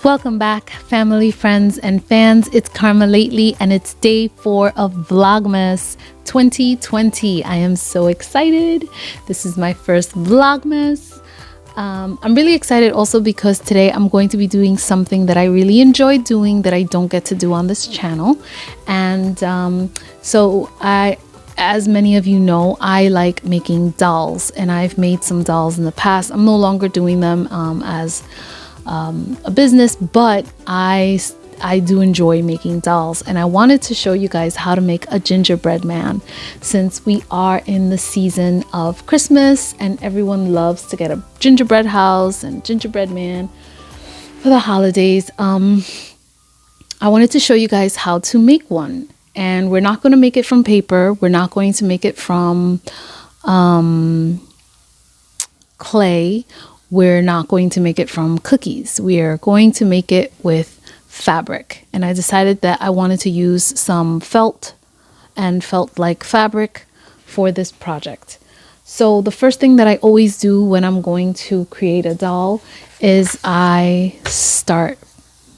Welcome back, family, friends, and fans. It's Karma Lately, and it's day 4 of Vlogmas 2020. I am so excited. This is my first Vlogmas. I'm really excited also because today I'm going to be doing something that I really enjoy doing that I don't get to do on this channel. And as many of you know, I like making dolls, and I've made some dolls in the past. I'm no longer doing them as a business, but I do enjoy making dolls, and I wanted to show you guys how to make a gingerbread man, since we are in the season of Christmas and everyone loves to get a gingerbread house and gingerbread man for the holidays. I wanted to show you guys how to make one, and we're not going to make it from paper. We're not going to make it from clay. We're not going to make it from cookies. We are going to make it with fabric. And I decided that I wanted to use some felt and felt-like fabric for this project. So the first thing that I always do when I'm going to create a doll is I start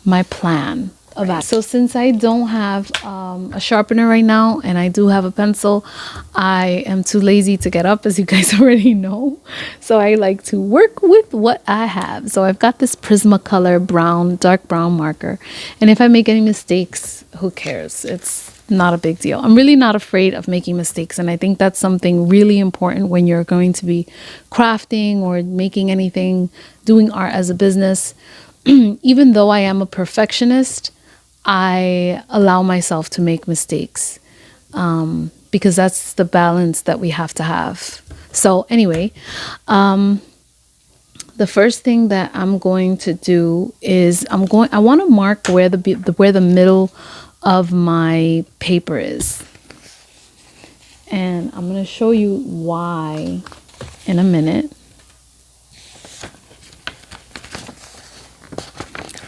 my plan of action. So since I don't have a sharpener right now, and I do have a pencil, I am too lazy to get up, as you guys already know. So I like to work with what I have. So I've got this Prismacolor brown, dark brown marker. And if I make any mistakes, who cares? It's not a big deal. I'm really not afraid of making mistakes. And I think that's something really important when you're going to be crafting or making anything, doing art as a business. Even though I am a perfectionist, I allow myself to make mistakes because that's the balance that we have to have. So anyway, the first thing that I'm going to do is I want to mark where the middle of my paper is, and I'm going to show you why in a minute.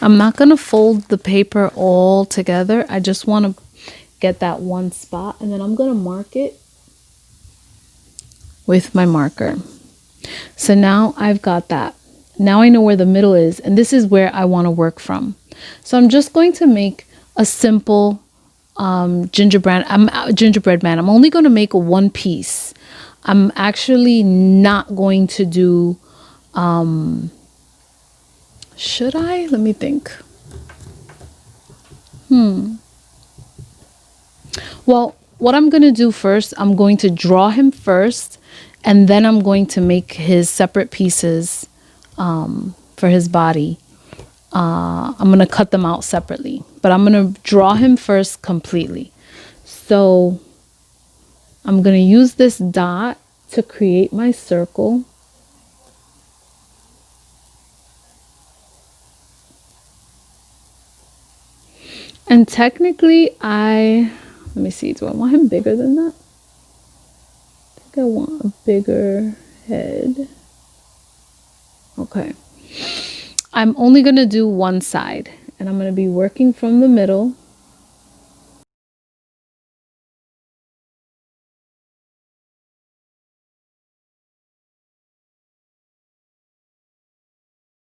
I'm not going to fold the paper all together. I just want to get that one spot, and then I'm going to mark it with my marker. So now I've got that. Now I know where the middle is, and this is where I want to work from. So I'm just going to make a simple gingerbread man. I'm only going to make one piece. I'm actually not going to do should I? Let me think. Well, what I'm going to do first, I'm going to draw him first, and then I'm going to make his separate pieces for his body. I'm going to cut them out separately, but I'm going to draw him first completely. So I'm going to use this dot to create my circle. And technically, let me see, do I want him bigger than that? I think I want a bigger head. Okay. I'm only going to do one side, and I'm going to be working from the middle.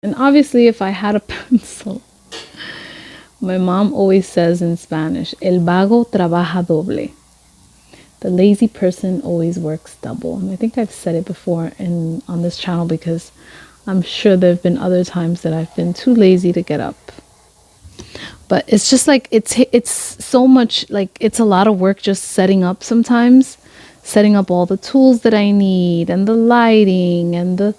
And obviously, if I had a pencil, my mom always says in Spanish, el vago trabaja doble. The lazy person always works double. And I think I've said it before on this channel, because I'm sure there have been other times that I've been too lazy to get up. But it's just like, it's so much, like, it's a lot of work just setting up sometimes. Setting up all the tools that I need, and the lighting, and the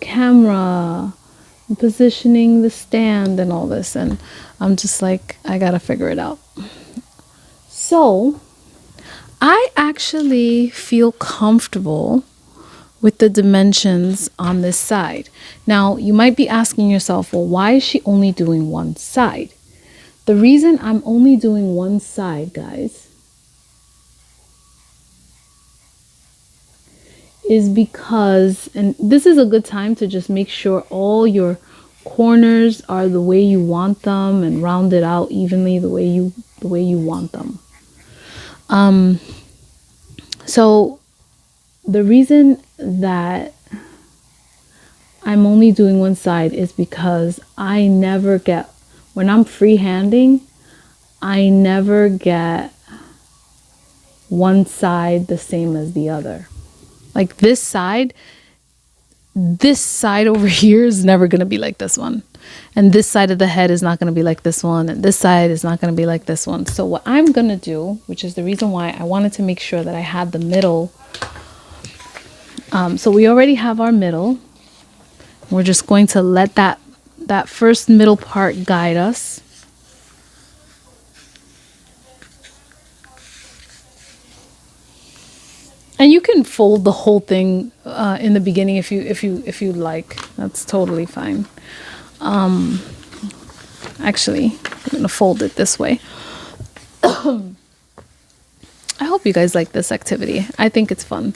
camera, positioning the stand, and all this, and I'm just like, I gotta figure it out. So I actually feel comfortable with the dimensions on this side. Now you might be asking yourself, well, why is she only doing one side? The reason I'm only doing one side, guys, is because, and this is a good time to just make sure all your corners are the way you want them, and round it out evenly the way you want them. So the reason that I'm only doing one side is because I never get, when I'm freehanding, I never get one side the same as the other. Like this side over here is never going to be like this one. And this side of the head is not going to be like this one. And this side is not going to be like this one. So what I'm going to do, which is the reason why I wanted to make sure that I had the middle. So we already have our middle. We're just going to let that first middle part guide us. And you can fold the whole thing in the beginning if you like. That's totally fine. Actually, I'm gonna fold it this way. I hope you guys like this activity. I think it's fun.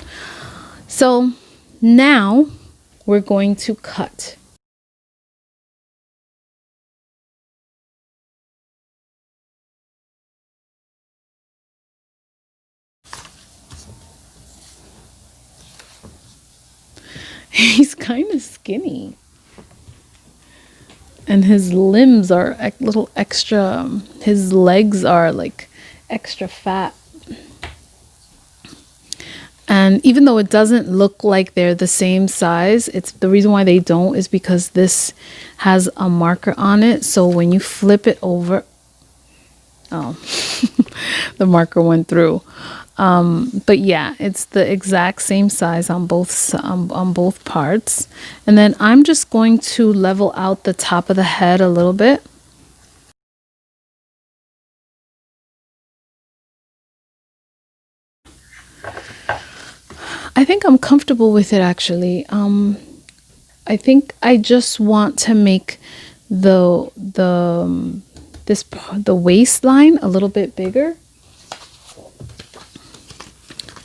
So now we're going to cut. He's kind of skinny. And his limbs are a little extra, his legs are like extra fat. And even though it doesn't look like they're the same size, it's the reason why they don't is because this has a marker on it. So when you flip it over, oh, the marker went through. But yeah, it's the exact same size on both parts. And then I'm just going to level out the top of the head a little bit. I think I'm comfortable with it actually. I think I just want to make the waistline a little bit bigger.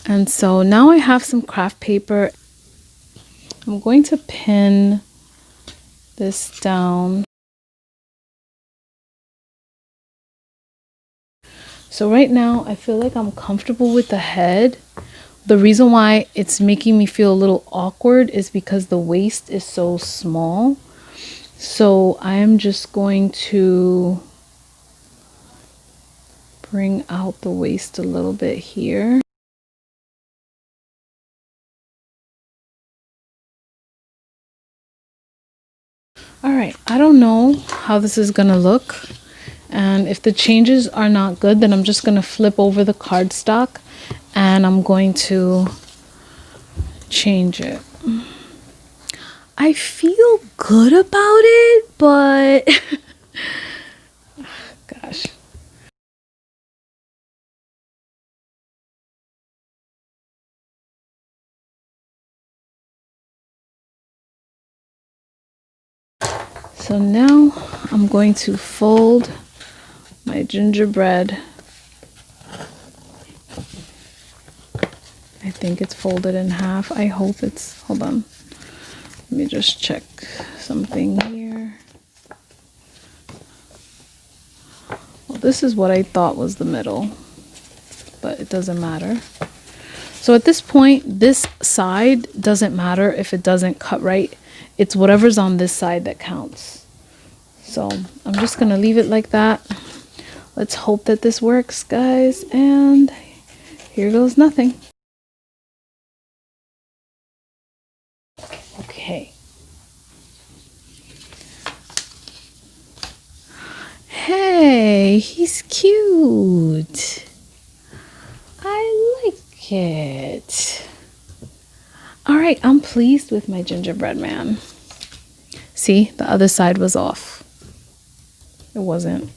And so now I have some craft paper. I'm going to pin this down. So right now I feel like I'm comfortable with the head. The reason why it's making me feel a little awkward is because the waist is so small. So I am just going to bring out the waist a little bit here. All right, I don't know how this is gonna look. And if the changes are not good, then I'm just gonna flip over the cardstock and I'm going to change it. I feel good about it, but gosh. So now I'm going to fold my gingerbread. I think it's folded in half. I hope it's, hold on. Let me just check something here. Well, this is what I thought was the middle, but it doesn't matter. So at this point, this side doesn't matter if it doesn't cut right. It's whatever's on this side that counts. So I'm just gonna leave it like that. Let's hope that this works, guys. And here goes nothing. Okay. Hey, he's cute. I like it. All right, I'm pleased with my gingerbread man. See, the other side was off. It wasn't.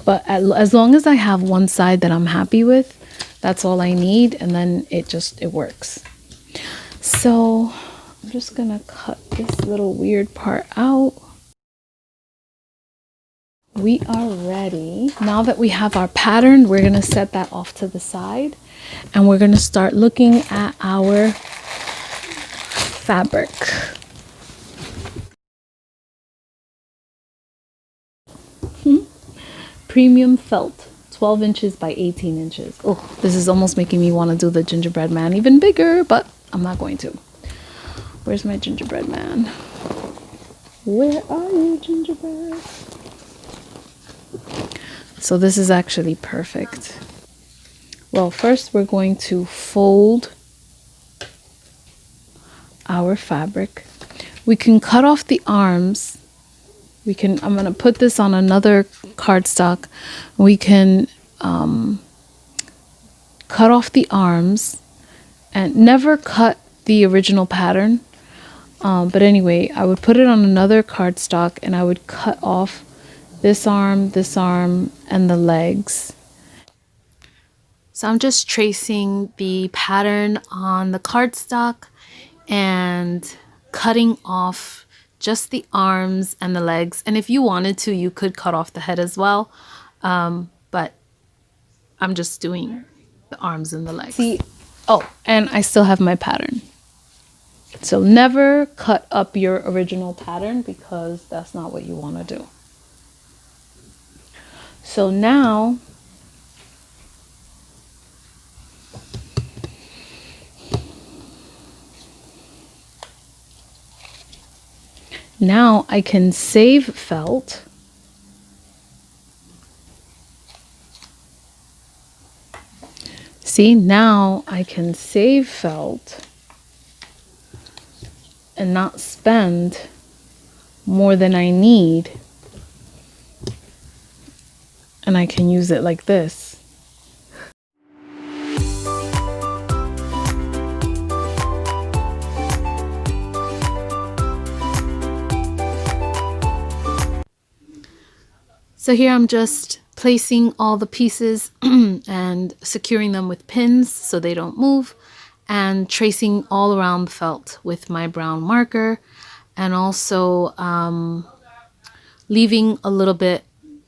But as long as I have one side that I'm happy with, that's all I need. And then it works. So I'm just gonna cut this little weird part out. We are ready. Now that we have our pattern, we're gonna set that off to the side and we're gonna start looking at our fabric. Premium felt, 12 inches by 18 inches. Oh, this is almost making me want to do the gingerbread man even bigger, but I'm not going to. Where's my gingerbread man? Where are you, gingerbread? So this is actually perfect. Well, first we're going to fold our fabric. We can cut off the arms. I'm going to put this on another cardstock. We can cut off the arms and never cut the original pattern. But anyway, I would put it on another cardstock and I would cut off this arm, and the legs. So I'm just tracing the pattern on the cardstock and cutting off just the arms and the legs. And if you wanted to, you could cut off the head as well. But I'm just doing the arms and the legs. See, oh, and I still have my pattern. So never cut up your original pattern because that's not what you want to do. So now I can save felt. See, now I can save felt and not spend more than I need. And I can use it like this. So here I'm just placing all the pieces and securing them with pins so they don't move, and tracing all around the felt with my brown marker, and also leaving a little bit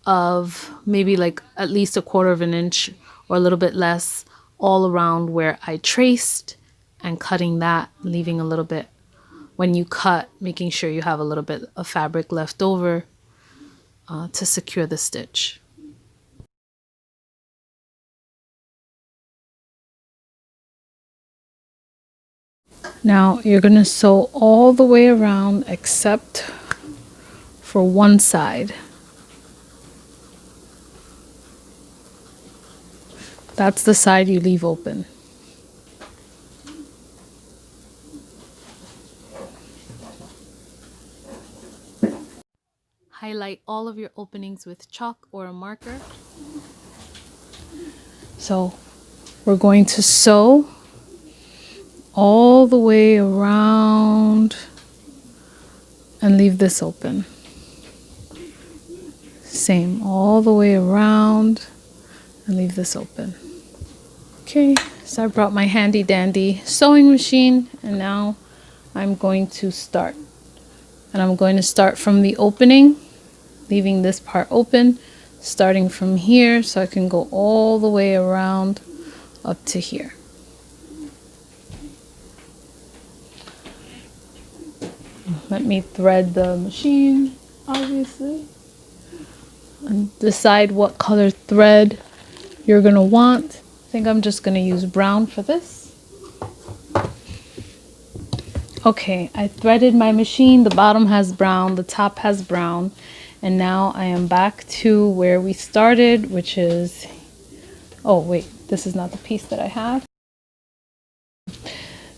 of maybe like at least 1/4 of an inch or a little bit less all around where I traced, and cutting that, leaving a little bit when you cut, making sure you have a little bit of fabric left over to secure the stitch. Now you're going to sew all the way around except for one side. That's the side you leave open. Highlight all of your openings with chalk or a marker. So we're going to sew all the way around and leave this open. Same, all the way around and leave this open. Okay, so I brought my handy dandy sewing machine, and now I'm going to start. And I'm going to start from the opening, leaving this part open, starting from here so I can go all the way around up to here. Let me thread the machine, obviously, and decide what color thread you're gonna want. I think I'm just gonna use brown for this. Okay, I threaded my machine. The bottom has brown, the top has brown, and now I am back to where we started, which is, oh wait, this is not the piece that I have.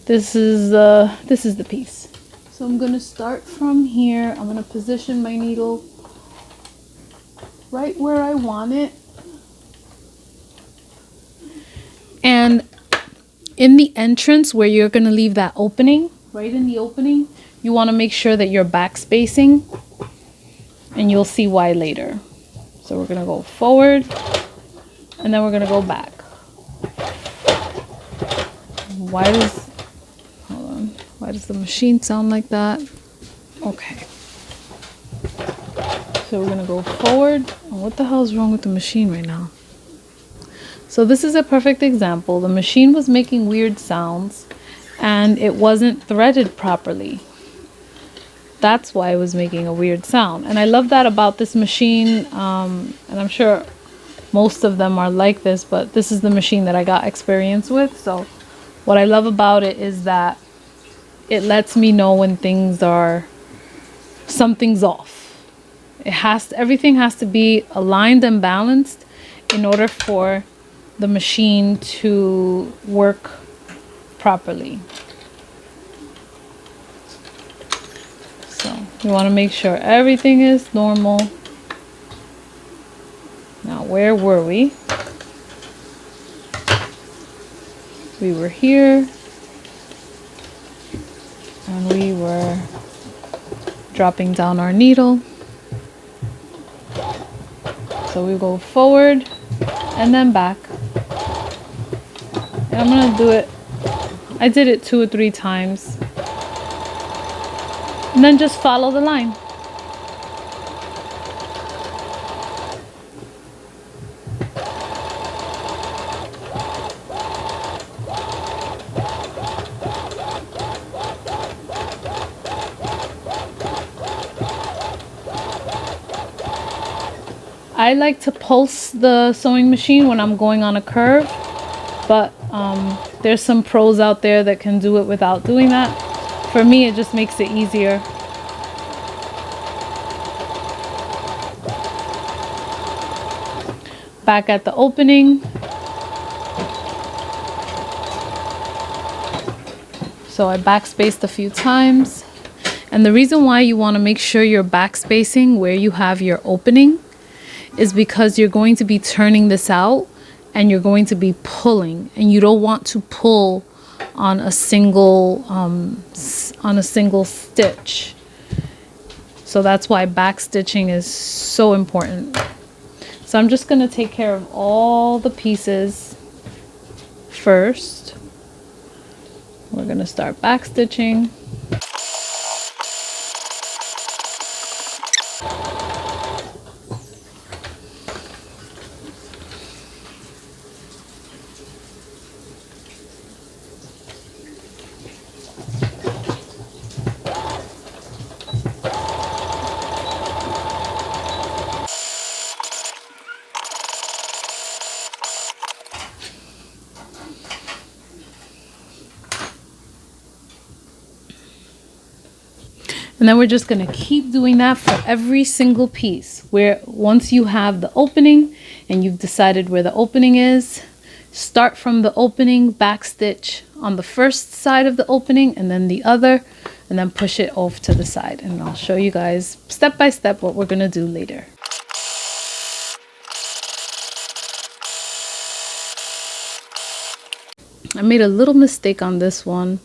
This is the piece. So I'm gonna start from here. I'm gonna position my needle right where I want it. And in the entrance where you're gonna leave that opening, right in the opening, you wanna make sure that you're back spacing, and you'll see why later. So we're gonna go forward, and then we're gonna go back. Why does the machine sound like that? Okay. So we're gonna go forward. Oh, what the hell is wrong with the machine right now? So this is a perfect example. The machine was making weird sounds and it wasn't threaded properly. That's why it was making a weird sound. And I love that about this machine. And I'm sure most of them are like this, but this is the machine that I got experience with. So What I love about it is that it lets me know when something's off. Everything has to be aligned and balanced in order for the machine to work properly. So you want to make sure everything is normal. Now, where were we? We were here, and we were dropping down our needle. So we go forward and then back. And I'm gonna do it, I did it 2 or 3 times. And then just follow the line. I like to pulse the sewing machine when I'm going on a curve, but there's some pros out there that can do it without doing that. For me, it just makes it easier. Back at the opening. So I backspaced a few times. And the reason why you want to make sure you're backspacing where you have your opening is because you're going to be turning this out and you're going to be pulling, and you don't want to pull on a single stitch. So that's why back stitching is so important. So I'm just going to take care of all the pieces first. We're going to start back stitching. And then we're just going to keep doing that for every single piece, where once you have the opening and you've decided where the opening is, start from the opening, back stitch on the first side of the opening and then the other, and then push it off to the side. And I'll show you guys step by step what we're going to do later. I made a little mistake on this one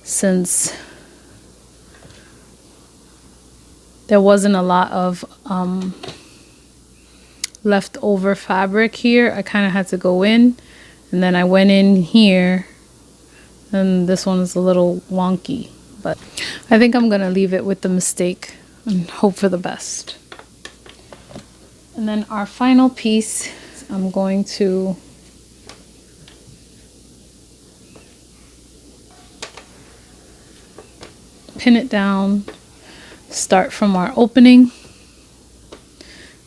since there wasn't a lot of leftover fabric here. I kind of had to go in, and then I went in here, and this one is a little wonky, but I think I'm gonna leave it with the mistake and hope for the best. And then our final piece, I'm going to pin it down. Start from our opening.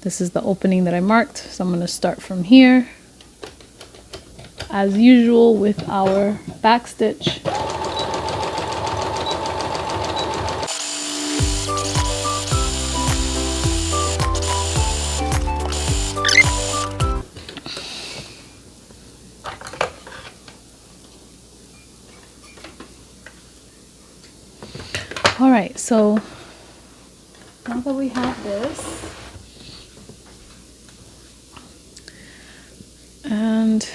This is the opening that I marked, so I'm going to start from here as usual with our back stitch. All right, so now that we have this, and I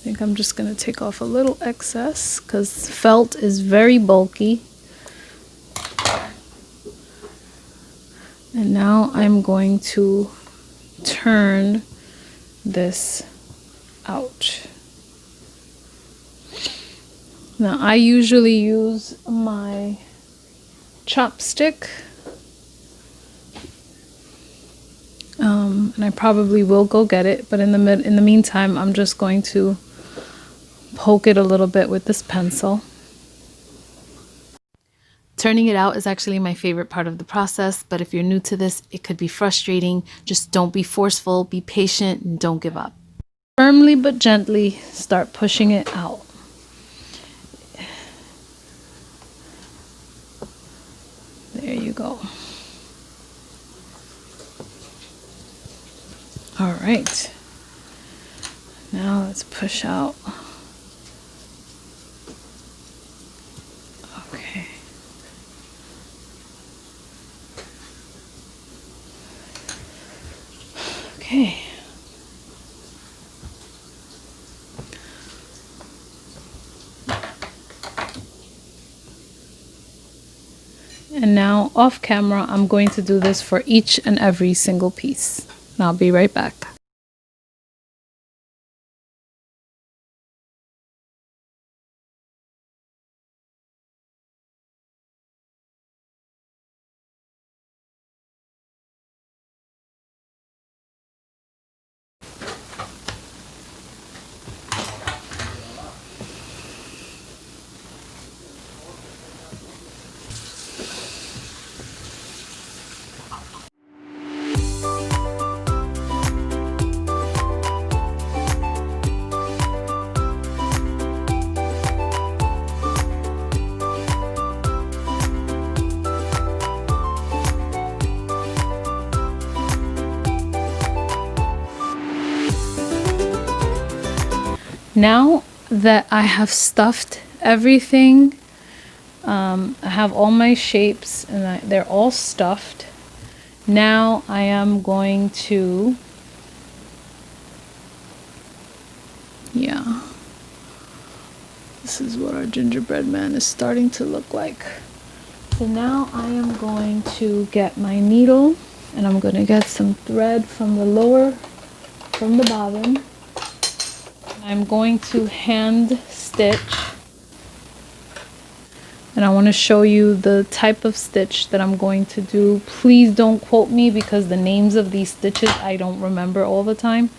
think I'm just going to take off a little excess because felt is very bulky. And now I'm going to turn this out. Now I usually use my chopstick, and I probably will go get it, but in the meantime I'm just going to poke it a little bit with this pencil. Turning it out is actually my favorite part of the process, but if you're new to this, it could be frustrating. Just don't be forceful, be patient, and don't give up. Firmly but gently start pushing it out. There you go. All right. Now let's push out. Okay. Okay. And now off camera, I'm going to do this for each and every single piece. And I'll be right back. Now that I have stuffed everything, I have all my shapes and they're all stuffed. Now I am going to, this is what our gingerbread man is starting to look like. So now I am going to get my needle and I'm going to get some thread from the bottom. I'm going to hand stitch, and I want to show you the type of stitch that I'm going to do. Please don't quote me because the names of these stitches I don't remember all the time.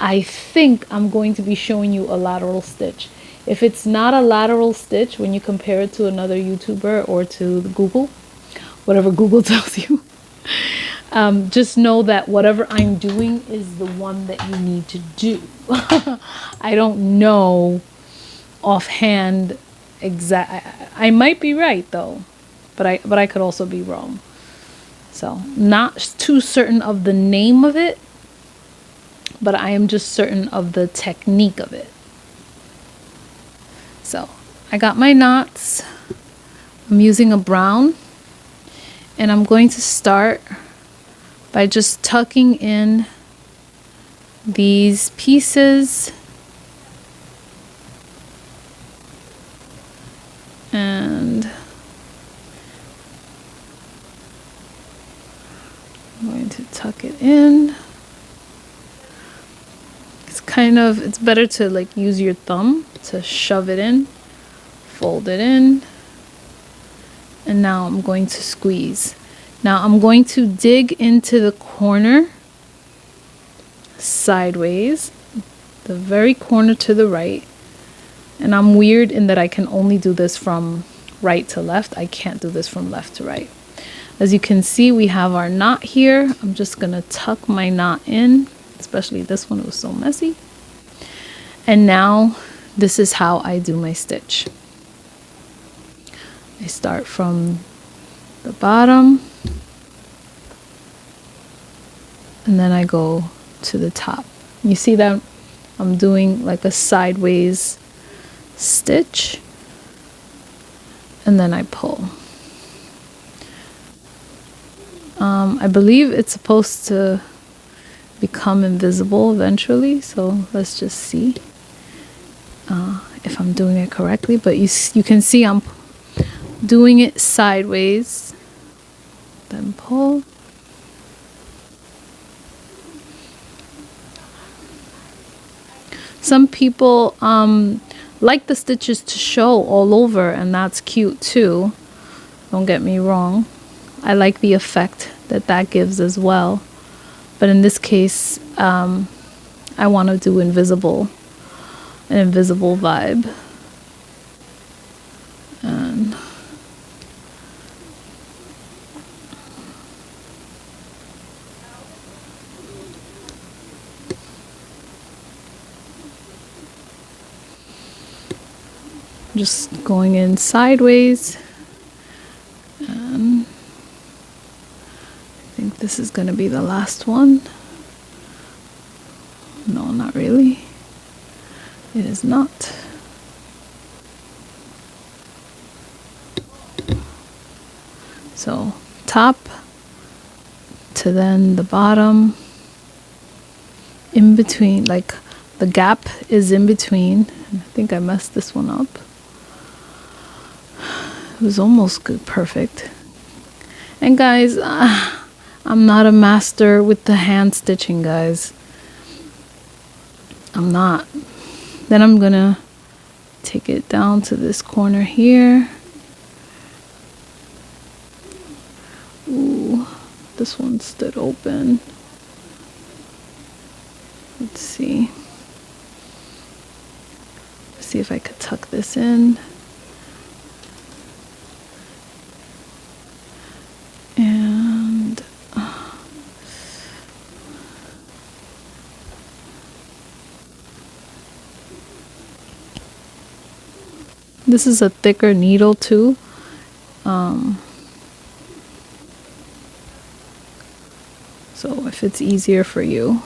I think I'm going to be showing you a lateral stitch. If it's not a lateral stitch when you compare it to another YouTuber or to Google, whatever Google tells you, just know that whatever I'm doing is the one that you need to do. I don't know offhand exact. I might be right though, but I could also be wrong. So not too certain of the name of it, but I am just certain of the technique of it. So I got my knots. I'm using a brown, and I'm going to start by just tucking in these pieces and I'm going to tuck it in. It's better to like use your thumb to shove it in, fold it in, and now I'm going to squeeze. Now I'm going to dig into the corner sideways, the very corner to the right. And I'm weird in that I can only do this from right to left. I can't do this from left to right. As you can see, we have our knot here. I'm just gonna tuck my knot in, especially this one, it was so messy. And now this is how I do my stitch. I start from the bottom and then I go to the top. You see that I'm doing like a sideways stitch and then I pull. I believe it's supposed to become invisible eventually, so let's just see if I'm doing it correctly. But you can see I'm doing it sideways, then pull. Some people like the stitches to show all over, and that's cute too. Don't get me wrong. I like the effect that gives as well. But in this case, I want to do an invisible vibe. And just going in sideways, and I think this is going to be the last one. No, not really. It is not. So top to then the bottom, in between, like the gap is in between. I think I messed this one up. It was almost good, perfect. And guys, I'm not a master with the hand stitching, guys. I'm not. Then I'm gonna take it down to this corner here. Ooh, this one stood open. Let's see. Let's see if I could tuck this in. And this is a thicker needle too. So if it's easier for you.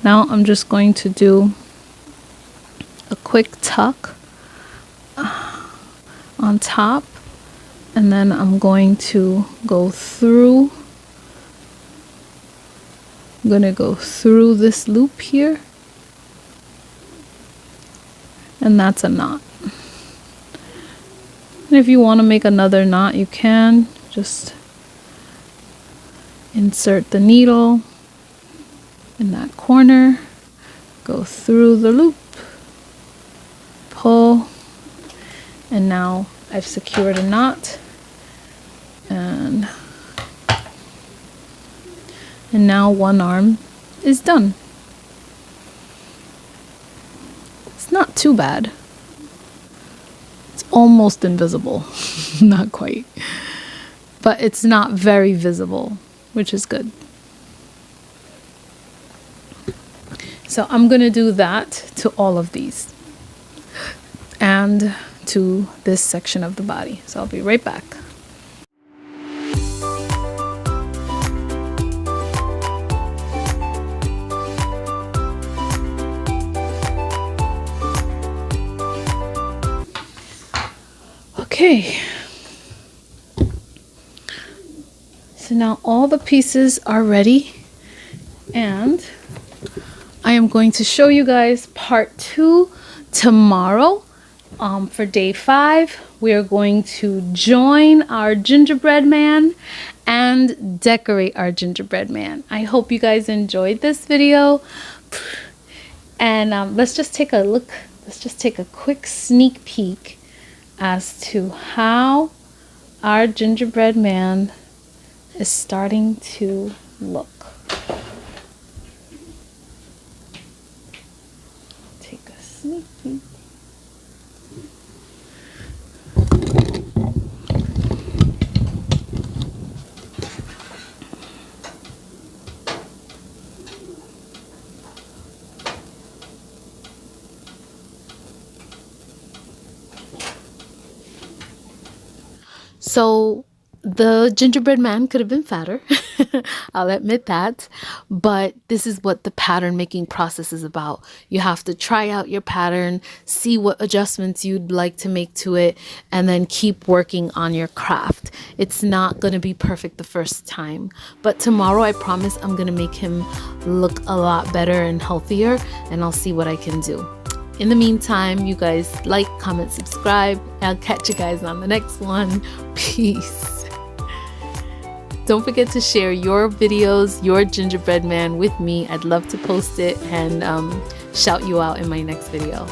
Now I'm just going to do a quick tuck on top, and then I'm going to go through. I'm going to go through this loop here, and that's a knot. And if you want to make another knot, you can just insert the needle in that corner, go through the loop, pull, and now I've secured a knot, and now one arm is done. It's not too bad. It's almost invisible. Not quite, but it's not very visible, which is good. So I'm going to do that to all of these and to this section of the body. So I'll be right back. Okay. So now all the pieces are ready, and I am going to show you guys part 2 tomorrow. For day 5, we are going to join our gingerbread man and decorate our gingerbread man. I hope you guys enjoyed this video. And let's just take a look. Let's just take a quick sneak peek as to how our gingerbread man is starting to look. Take a sneak peek. So the gingerbread man could have been fatter. I'll admit that. But this is what the pattern making process is about. You have to try out your pattern, see what adjustments you'd like to make to it, and then keep working on your craft. It's not going to be perfect the first time. But tomorrow, I promise I'm going to make him look a lot better and healthier, and I'll see what I can do. In the meantime, you guys like, comment, subscribe. I'll catch you guys on the next one. Peace. Don't forget to share your videos, your gingerbread man with me. I'd love to post it and shout you out in my next video.